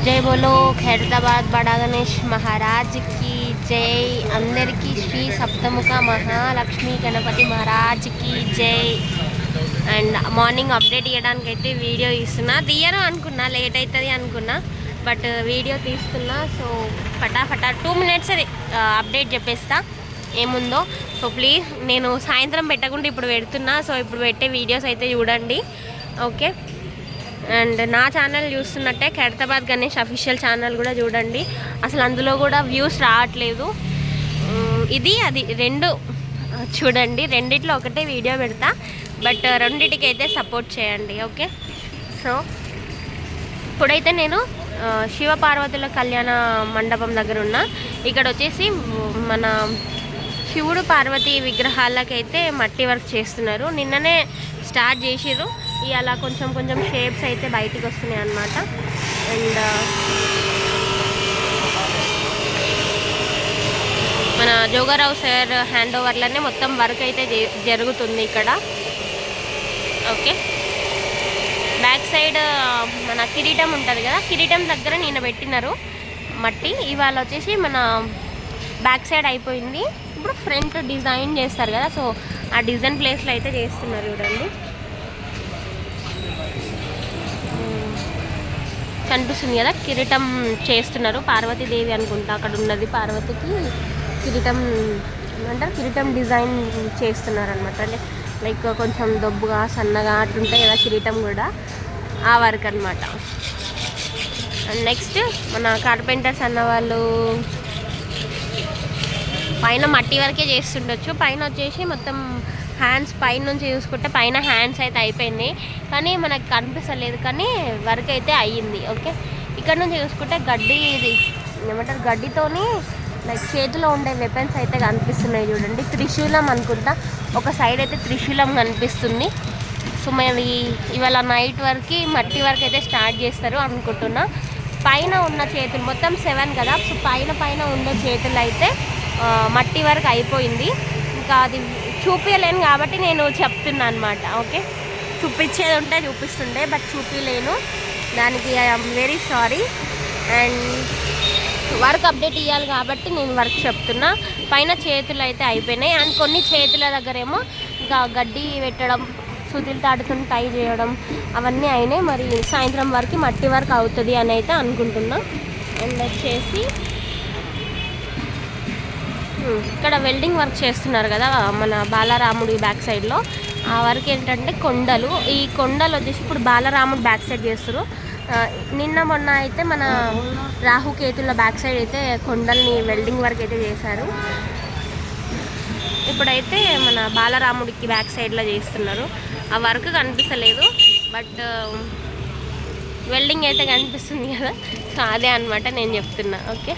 जय बोलो खैरताबाद बड़ा गणेश महाराज की जय। अंदरिकी श्री सप्तमुख महालक्ष्मी गणपति महाराज की जय। అండ్ మార్నింగ్ అప్డేట్ ఇవ్వడానికి అయితే వీడియో ఇస్తున్నా, తీయను అనుకున్నా, లేట్ అవుతుంది అనుకున్నా, బట్ వీడియో తీస్తున్నా. సో ఫటాఫటా 2 minutes అది అప్డేట్ చెప్పేస్తా ఏముందో. సో ప్లీజ్, నేను సాయంత్రం పెట్టకుండా ఇప్పుడు పెడుతున్నా. సో ఇప్పుడు పెట్టే వీడియోస్ అయితే చూడండి, ఓకే. అండ్ నా ఛానల్ చూస్తున్నట్టే ఖైరతాబాద్ గణేష్ అఫీషియల్ ఛానల్ కూడా చూడండి. అసలు అందులో కూడా వ్యూస్ రావట్లేదు. ఇది అది రెండు చూడండి, రెండిట్లో ఒకటే వీడియో పెడతా, బట్ రెండింటికి అయితే సపోర్ట్ చేయండి, ఓకే. సో ఇప్పుడైతే నేను శివపార్వతుల కళ్యాణ మండపం దగ్గర ఉన్నా. ఇక్కడ వచ్చేసి మన శివుడు పార్వతి విగ్రహాలకైతే మట్టి వర్క్ చేస్తున్నారు. నిన్ననే స్టార్ట్ చేసిర్రు. ఇలా కొంచెం కొంచెం షేప్స్ అయితే బయటికి వస్తున్నాయి అన్నమాట. అండ్ మన జోగారావు సార్ హ్యాండ్ ఓవర్లోనే మొత్తం వర్క్ అయితే జరుగుతుంది ఇక్కడ, ఓకే. బ్యాక్ సైడ్ మన కిరీటం ఉంటుంది కదా, కిరీటం దగ్గర నిన్న పెట్టినారు మట్టి. ఇవాళ వచ్చేసి మన బ్యాక్ సైడ్ అయిపోయింది. ఇప్పుడు ఫ్రంట్ డిజైన్ చేస్తారు కదా, సో ఆ డిజైన్ ప్లేస్లో అయితే చేస్తున్నారు చూడండి. కనిపిస్తుంది కదా, కిరీటం చేస్తున్నారు. పార్వతీదేవి అనుకుంటా అక్కడ ఉన్నది, పార్వతికి కిరీటం ఏమంటారు, కిరీటం డిజైన్ చేస్తున్నారు అనమాట. అంటే లైక్ కొంచెం దొబ్బుగా సన్నగా అట్లుంటాయి కదా కిరీటం కూడా, ఆ వర్క్ అనమాట. అండ్ నెక్స్ట్ మన కార్పెంటర్స్ అన్న వాళ్ళు పైన మట్టి వరకే చేస్తుండొచ్చు. పైన వచ్చేసి మొత్తం హ్యాండ్స్ పైన నుంచి చూసుకుంటే పైన హ్యాండ్స్ అయితే అయిపోయినాయి, కానీ మనకు కనిపిస్తలేదు, కానీ వర్క్ అయితే అయ్యింది, ఓకే. ఇక్కడ నుంచి చూసుకుంటే గడ్డి, ఇది ఏమంటారు, గడ్డితోని లైక్ చేతిలో ఉండే వెపన్స్ అయితే కనిపిస్తున్నాయి చూడండి. త్రిశూలం అనుకుంటా, ఒక సైడ్ అయితే త్రిశూలం కనిపిస్తుంది. సో మరి ఇవాళ నైట్ వరకు మట్టి వర్క్ అయితే స్టార్ట్ చేస్తారు అనుకుంటున్నా. పైన ఉన్న చేతులు మొత్తం 7 కదా, సో పైన ఉండే చేతులు అయితే మట్టి వర్క్ అయిపోయింది. ఇంకా అది చూపించలేను కాబట్టి నేను చెప్తున్నా అనమాట, ఓకే. చూపించేది ఉంటే చూపిస్తుండే, బట్ చూపించలేను, దానికి I'm very sorry. And work update ఇవ్వాలి కాబట్టి నేను వర్క్ చెప్తున్నా. పైన చేతులు అయితే అయిపోయినాయి. అండ్ కొన్ని చేతుల దగ్గరేమో ఇంకా గడ్డి పెట్టడం, సుతిలు తాడుతో టై చేయడం అవన్నీ అయినాయి. మరి సాయంత్రం వరకు మట్టి వర్క్ అవుతుంది అని అయితే అనుకుంటున్నా. అండ్ వచ్చేసి ఇక్కడ వెల్డింగ్ వర్క్ చేస్తున్నారు కదా మన బాలరాముడి బ్యాక్ సైడ్లో. ఆ వర్క్ ఏంటంటే కొండలు, ఈ కొండలు వచ్చేసి ఇప్పుడు బాలరాముడు బ్యాక్ సైడ్ చేస్తారు. నిన్న మొన్న అయితే మన రాహుకేతుల బ్యాక్ సైడ్ అయితే కొండల్ని వెల్డింగ్ వర్క్ అయితే చేశారు. ఇప్పుడైతే మన బాలరాముడికి బ్యాక్ సైడ్లో చేస్తున్నారు. ఆ వర్క్ కనిపిస్తలేదు, బట్ వెల్డింగ్ అయితే కనిపిస్తుంది కదా, సో అదే అనమాట నేను చెప్తున్నా, ఓకే.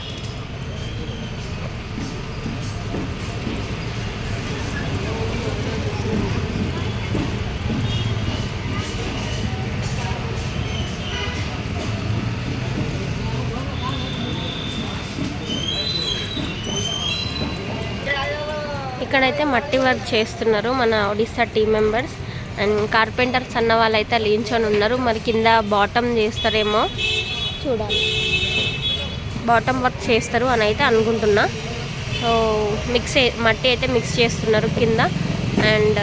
ఇక్కడైతే మట్టి వర్క్ చేస్తున్నారు మన Odisha team members. And carpenters అన్న వాళ్ళు అయితే లించొని ఉన్నారు. మరి కింద బాటమ్ చేస్తారేమో చూడాలి, బాటమ్ వర్క్ చేస్తారు అని అయితే అనుకుంటున్నా. సో మట్టి అయితే మిక్స్ చేస్తున్నారు కింద. అండ్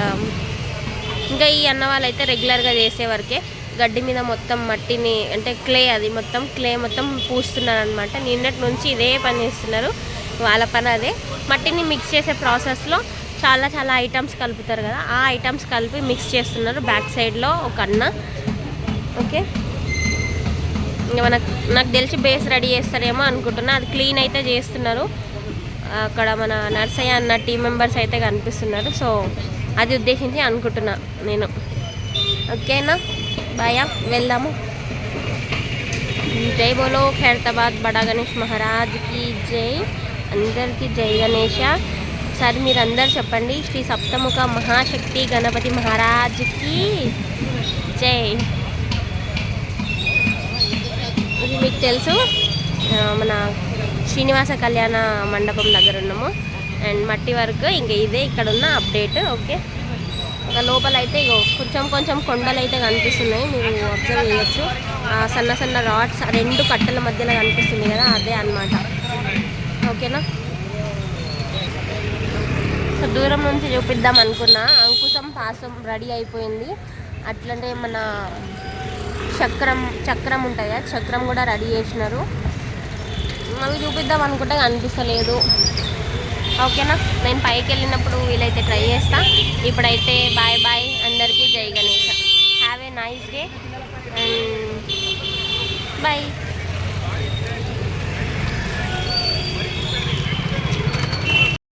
ఇంకా ఈ అన్న వాళ్ళు అయితే రెగ్యులర్గా చేసే వరకే గడ్డి మీద మొత్తం మట్టిని, అంటే క్లే, అది మొత్తం క్లే మొత్తం పూస్తున్నారు అనమాట. నిన్నటి నుంచి ఇదే పని చేస్తున్నారు, వాళ్ళ పని అదే. మట్టిని మిక్స్ చేసే ప్రాసెస్లో చాలా ఐటమ్స్ కలుపుతారు కదా, ఆ ఐటమ్స్ కలిపి మిక్స్ చేస్తున్నారు బ్యాక్ సైడ్లో ఒక అన్న, ఓకే. ఇంకా నాకు తెలిసి బేస్ రెడీ చేస్తారేమో అనుకుంటున్నా. అది క్లీన్ అయితే చేస్తున్నారు. అక్కడ మన నర్సయ్య అన్న టీం మెంబర్స్ అయితే కనిపిస్తున్నారు. సో అది ఉద్దేశించి అనుకుంటున్నా నేను, ఓకేనా. బాయ్, వెళ్దాము. జై బోలో ఖైరతాబాద్ బడా గణేష్ మహారాజ్కి జై. అందరికీ జై గణేష. ఒకసారి మీరు అందరు చెప్పండి, శ్రీ సప్తముఖ మహాశక్తి గణపతి మహారాజ్కి జై. ఇది మీకు తెలుసు, మన శ్రీనివాస కళ్యాణ మండపం దగ్గర ఉన్నాము. అండ్ మట్టి వర్క్ ఇంకా ఇదే ఇక్కడ ఉన్న అప్డేట్, ఓకే. ఒక లోపల అయితే కొంచెం కొండలు అయితే కనిపిస్తున్నాయి, మీరు అబ్జర్వ్ చేయొచ్చు. సన్న సన్న రాడ్స్ 2 కట్టల మధ్యలో కనిపిస్తుంది కదా, అదే అన్నమాట. ఓకేనా. సో దూరం నుంచి చూపిద్దాం అనుకున్నా. అంకుశం పాసం రెడీ అయిపోయింది. అట్లంటే మన చక్రం ఉంటుంది కదా, చక్రం కూడా రెడీ చేసినారు. మళ్ళీ చూపిద్దాం అనుకుంటే అనిపిస్తలేదు. ఓకేనా. నేను పైకి వెళ్ళినప్పుడు వీలైతే ట్రై చేస్తా. ఇప్పుడైతే బాయ్ బాయ్, అందరికీ జై Ganesh. Have a nice day and bye.